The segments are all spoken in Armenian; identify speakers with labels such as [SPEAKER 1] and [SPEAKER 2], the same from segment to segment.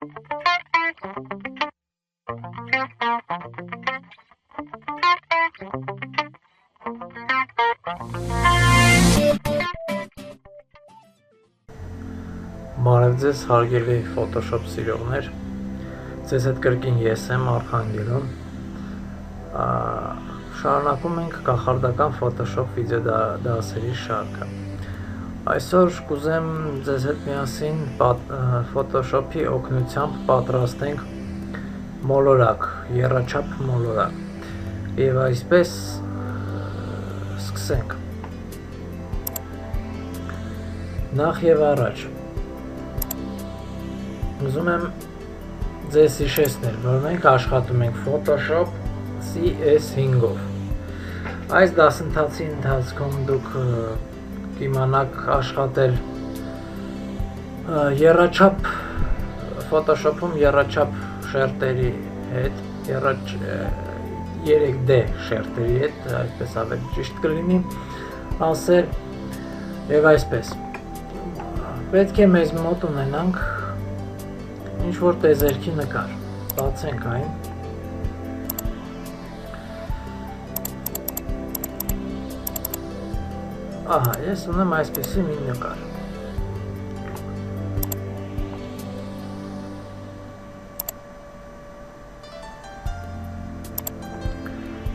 [SPEAKER 1] Բարև ձեզ հարգելի Photoshop սիրողներ, ձեզ հետ կրկին ես եմ Արխանգելում, շարունակում ենք կախարդական Photoshop վիդեոդասերի շարքը։ Այսօր կուզեմ ձեզ հետ միասին Photoshop-ի օգնությամբ պատրաստենք մոլորակ, եռաչափ մոլորակ և այսպես սկսենք։ Նախ և առաջ ուզում եմ ձեզ հիշեցնել, որ մենք աշխատում ենք Photoshop CS5-ով։ Այս դասընթացի ընթացքում դուք կիմանաք աշխատել եռաչափ Photoshop-ում եռաչափ շերտերի հետ, 3D շերտերի հետ, այսպես ավելի ճիշտ կլինի ասել, և այսպես։ Պետք է մեզ մոտ ունենանք ինչ-որ տեզերքի նկար, բացենք այն։ Ահա, ես ունեմ այսպեսի մի նկար։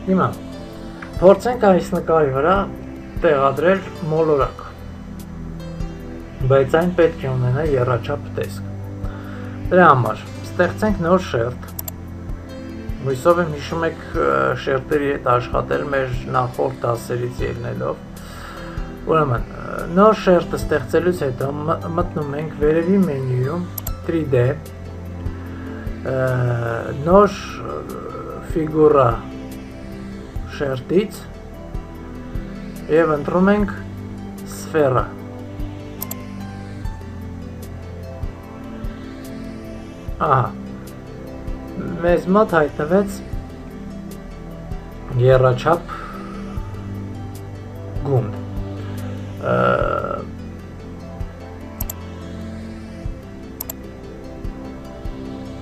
[SPEAKER 1] Հիմա, փորձենք այս նկարի վրա տեղադրել մոլորակ, բայց այն պետք է ունենա եռաչափ տեսք։ Դրա համար ստեղծենք նոր շերտ, հույսով եմ հիշում եք շերտերի հետ աշխատել մեր նախորդ դասերից ելնելով։ Ուրեմն, նոր շերտը ստեղծելուց հետո մտնում ենք վերևի մենյուում 3D, նոր ֆիգուրա շերտից և ընտրում ենք սֆերա։ Ահա, մեզ մոտ հայտնվեց եռաչափ գունդ։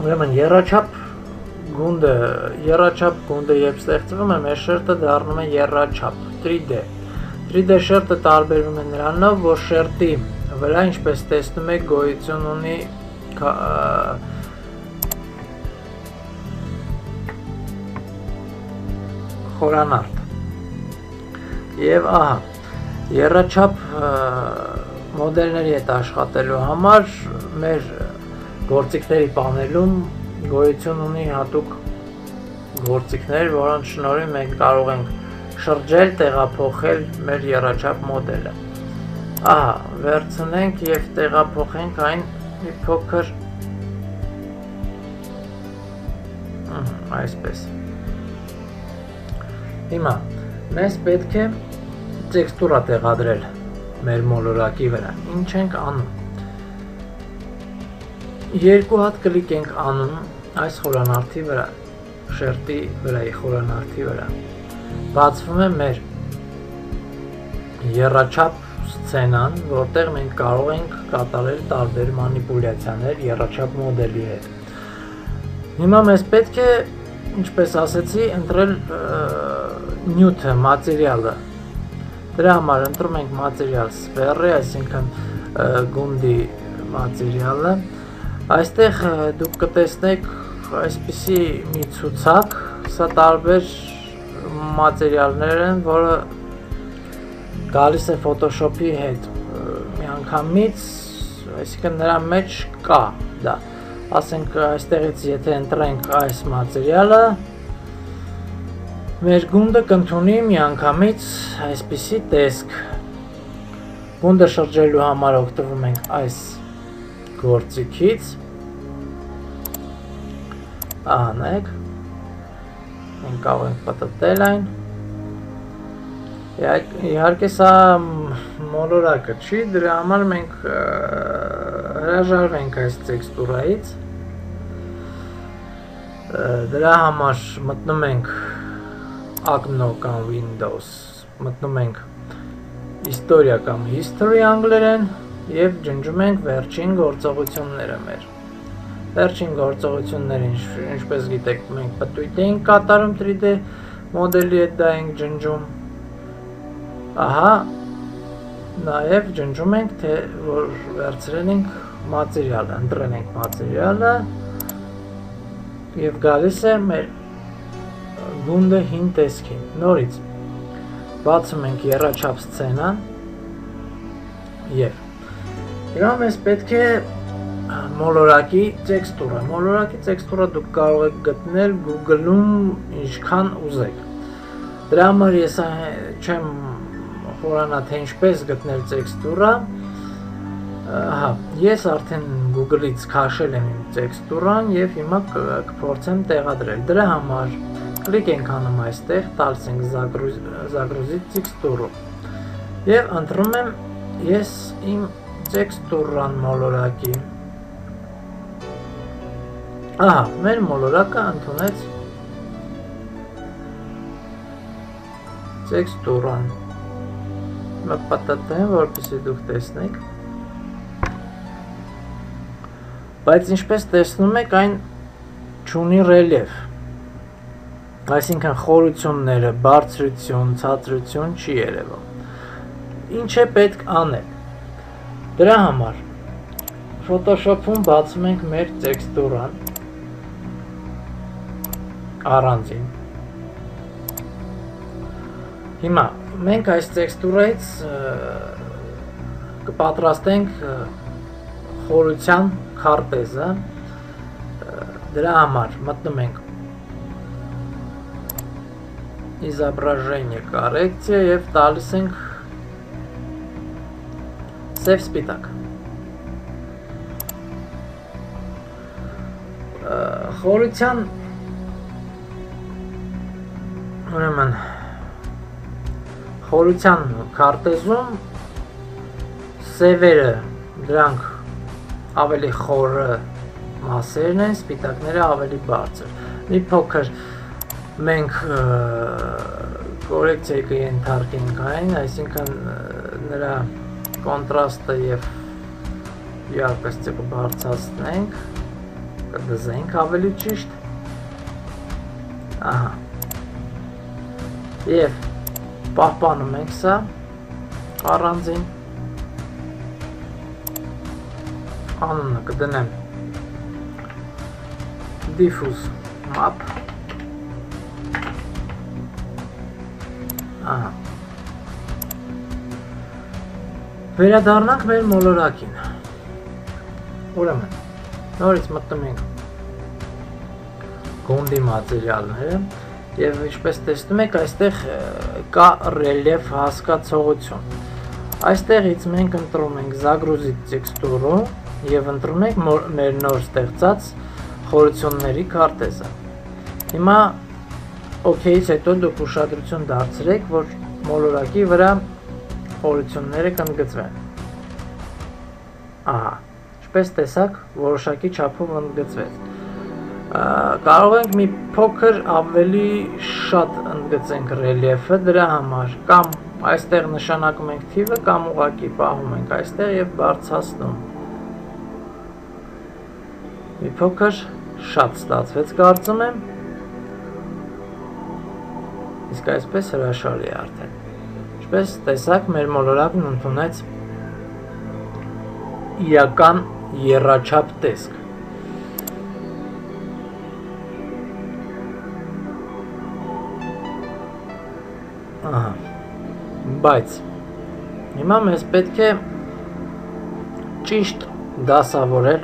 [SPEAKER 1] Ուրեմն եռաչափ գունդը երբ ստեղծվում է, մեր շերտը դառնում է եռաչափ 3D։ 3D շերտը տարբերվում է նրանով, որ շերտի վրա, ինչպես տեսնում եք, գոյություն ունի խորանարդ։ Եվ ահա, եռաչափ մոդելների հետ աշխատելու համար մեր գործիքների պանելում գոյություն ունի հատուկ գործիքներ, որոնց շնորհիվ մենք կարող ենք շրջել, տեղափոխել մեր եռաչափ մոդելը։ Ահա, վերցնենք և տեղափոխենք այն մի փոքր այսպես։ Հիմա, մեզ պետք է տեքստուրա տեղադրել մեր մոլորակի վրա։ Ինչ ենք անում։ Երկու հատ կլիկ ենք անում այս խորանարդի վրա, շերտի վրայի խորանարդի վրա։ Բացվում է մեր եռաչափ սցենան, որտեղ մենք կարող ենք կատարել տարբեր մանիպուլյացիաներ եռաչափ մոդելի հետ։ Հիմա մեզ պետք է, ինչպես ասեցի, ընտրել նյութը, մատերիալը։ Դրա համար ընտրում ենք մատերիալ սֆերի, այսինքն գունդի մատերիալը։ Այստեղ դուք կտեսնեք այսպիսի մի ցուցակ, սա տարբեր մատերիալներ են, որը գալիս է Photoshop-ի հետ միանգամից, այսինքն նրա մեջ կա դա։ Ասենք այստեղից եթե ընտրենք այս մատերիալը, մեր գունդը կընդունի միանգամից այսպիսի տեսք։ Գունդը շրջելու համար օգտվում ենք այս գործիքից։ Ահա, նայեք, մենք կարող ենք պտտել այն։ Իհարկե սա մոլորակը չի, դրա համար մենք հրաժարվենք այս տեքստուրայից։ Դրա համար մտնում ենք Agno կամ Windows, մտնում ենք История կամ History անգլերեն և ջնջում ենք վերջին գործողությունները մեր։ Վերջին գործողությունները, ինչպես գիտեք, մենք պտույտ էինք կատարում 3D մոդելի հետ դա ենք ջնջում։ Ահա, նաև ջնջում ենք, թե որ վերցրել ենք մատերիալը, ընտրել ենք մատերիալը և գալիս է մեր գունդը հին տեսքին։ Նորից բացում ենք եռաչափ սցենան և հիմա մեզ պետք է մոլորակի տեքստուրը։ Մոլորակի տեքստուրը դուք կարող եք գտնել Google-ում ինչքան ուզեք։ Դրա համար ես չեմ խորանա, թե ինչպես գտնել տեքստուրը։ Ես արդեն Google-ից քաշել եմ իմ տեքստուրան և հիմա կփորձեմ տեղադրել։ Դրա համար կլիկ ենք անում այստեղ, տալիս ենք Загрузить տեքստուրը և ընտրում եմ ես իմ տեքստուրան մոլորակի։ Ահա, մեր մոլորակը ընդունեց տեքստուրան։ Պատտեմ, որպեսզի դուք տեսնեք։ Բայց ինչպես տեսնում եք, այն չունի ռելիեֆ։ Այսինքն խորությունները, բարձրություն, ցածրություն չի երևում։ Ինչ է պետք անել։ Դրա համար Photoshop-ում բացում ենք մեր տեքստուրան առանձին։ Հիմա մենք այս տեքստուրայից կպատրաստենք խորության քարտեզը, դրա համար մտնում ենք Изображение, коррекция և տալիս ենք սև սպիտակ։ Խորության ուրեմն խորության քարտեզում սևերը դրանք ավելի խորը մասերն են, սպիտակները ավելի բարձր։ Մի փոքր մենք կորեկցիայի կենթարկենք այն, այսինքն նրա կոնտրաստը և яркостը կբարձրացնենք, կդզենք ավելի ճիշտ։ Ահա։ Եվ պահպանում ենք սա առանձին։ Անունը կդնեմ Diffuse Map։ Ահա։ Վերադառնանք մեր մոլորակին։ Ուրեմն, նորից մտնում ենք գունդի մատերիալները և ինչպես տեսնում եք, այստեղ կա ռելիեֆ հասկացողություն։ Այստեղից մենք ընտրում ենք Загрузить տեքստուրը և ընտրում ենք մեր նոր ստեղծած խորությունների քարտեզը։ Հիմա OK-ից հետո դուք ուշադրություն դարձրեք, որ մոլորակի վրա խորությունները կընդգծվեն։ Ահա, ինչպես տեսաք, որոշակի չափով ընդգծվեց։ Կարող ենք մի փոքր ավելի շատ ընդգծենք ռելիեֆը, դրա համար կամ այստեղ նշանակում ենք թիվը, կամ ուղղակի պահում ենք այստեղ և բարձրացնում։ Մի փոքր շատ ստացվեց, կարծում եմ։ Իսկ այսպես հրաշալի է արդեն։ Ինչպես տեսաք, մեր մոլորակն ընդունեց իրական եռաչափ տեսք։ Ահա, բայց հիմա մեզ պետք է ճիշտ դասավորել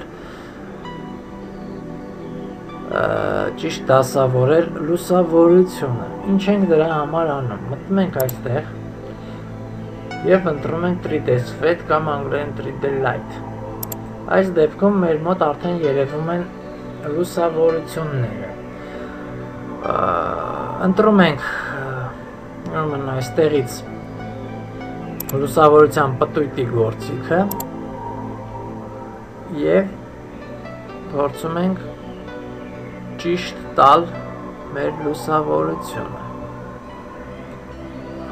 [SPEAKER 1] լուսավորությունը։ Ինչ ենք դրա համար անում։ Մտնում ենք այստեղ և ընտրում ենք 3D Sphete կամ անգլերեն 3D Light։ Այս դեպքում մեր մոտ արդեն երևում են լուսավորությունները։ Ընտրում ենք այստեղից լուսավորության պտույտի գործիքը և փորձում ենք ճիշտ տալ մեր լուսավորությունը։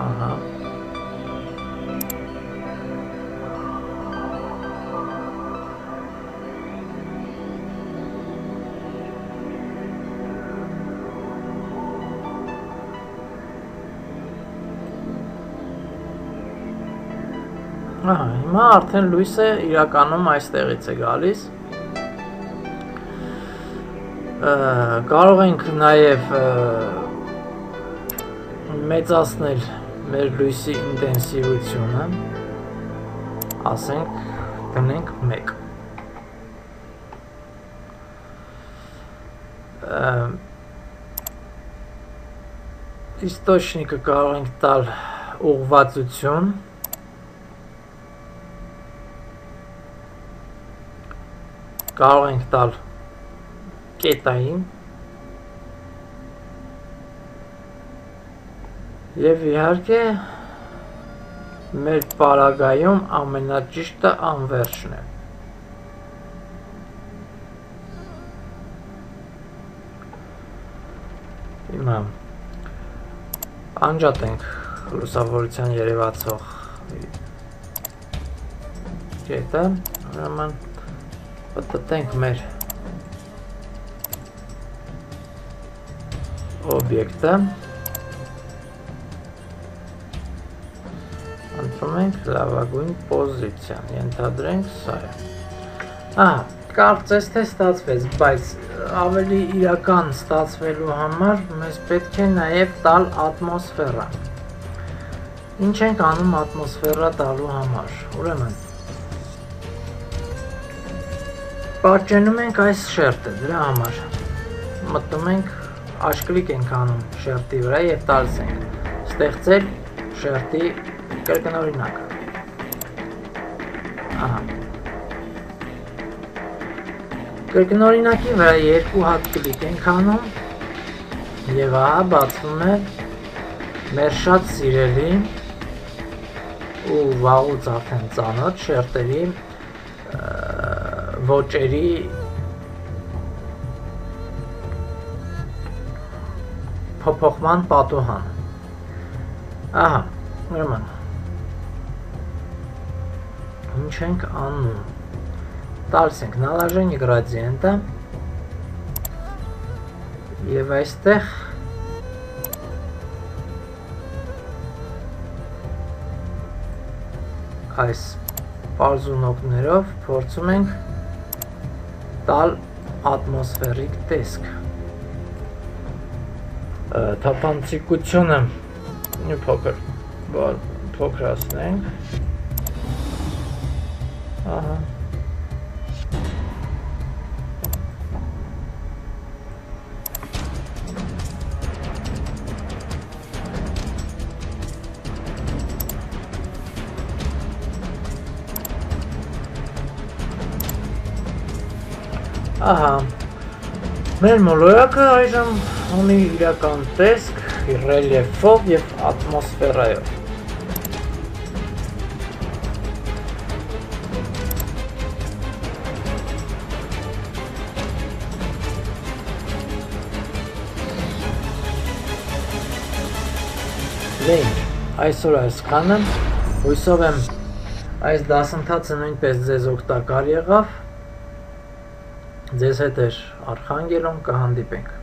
[SPEAKER 1] Ահա։ Հիմա արդեն լույսը իրականում այստեղից է գալիս։ Կարող ենք նաև մեծացնել մեր լույսի ինտենսիվությունը, ասենք դնենք 1։ Իստոչնիկը կարող ենք տալ ուղղվածություն, կարող ենք տալ կետային և իհարկե մեր պարագայում ամենաճիշտը անվերջն է։ Հիմա անջատենք լուսավորության երևացող կետը, ուրեմն պատտենք մեր օբյեկտը, ընտրում ենք լավագույն պոզիցիան, ենթադրենք սա է։ Կարծես թե ստացվեց, բայց ավելի իրական ստացվելու համար մեզ պետք է նաև տալ ատմոսֆերա։ Ինչ ենք անում ատմոսֆերա տալու համար։ Ուրեմն պատճենում ենք այս շերտը, դրա համար մտնում ենք, աշկլիկ ենք անում շերտի վրա և տալիս ենք ստեղծել շերտի կրկնօրինակը։ Կրկնօրինակի վրա 2 հատ կլիկ ենք անում և ահա բացվում է մեր շատ սիրելի ու վաղուց արդեն ծանոթ շերտերի ոճերի փոփոխման պատուհան։ Ուրեմն ինչ ենք անում։ Տալիս ենք նալաժենի գրադիենտը և այստեղ այս պարզունոկներով փորձում ենք տալ ատմոսֆերիկ տեսք։ Թափանցիկությունը փոքրացնենք։ Մեր մոլորակը այժմ ունի իրական տեսք ռելիեֆով և ատմոսֆերայով։ Այսօր այսքանը, հույսով եմ այս դասընթացը նույնպես ձեզ օգտակար եղավ, ձեզ հետ էր Արխանգելոն, կհանդիպենք։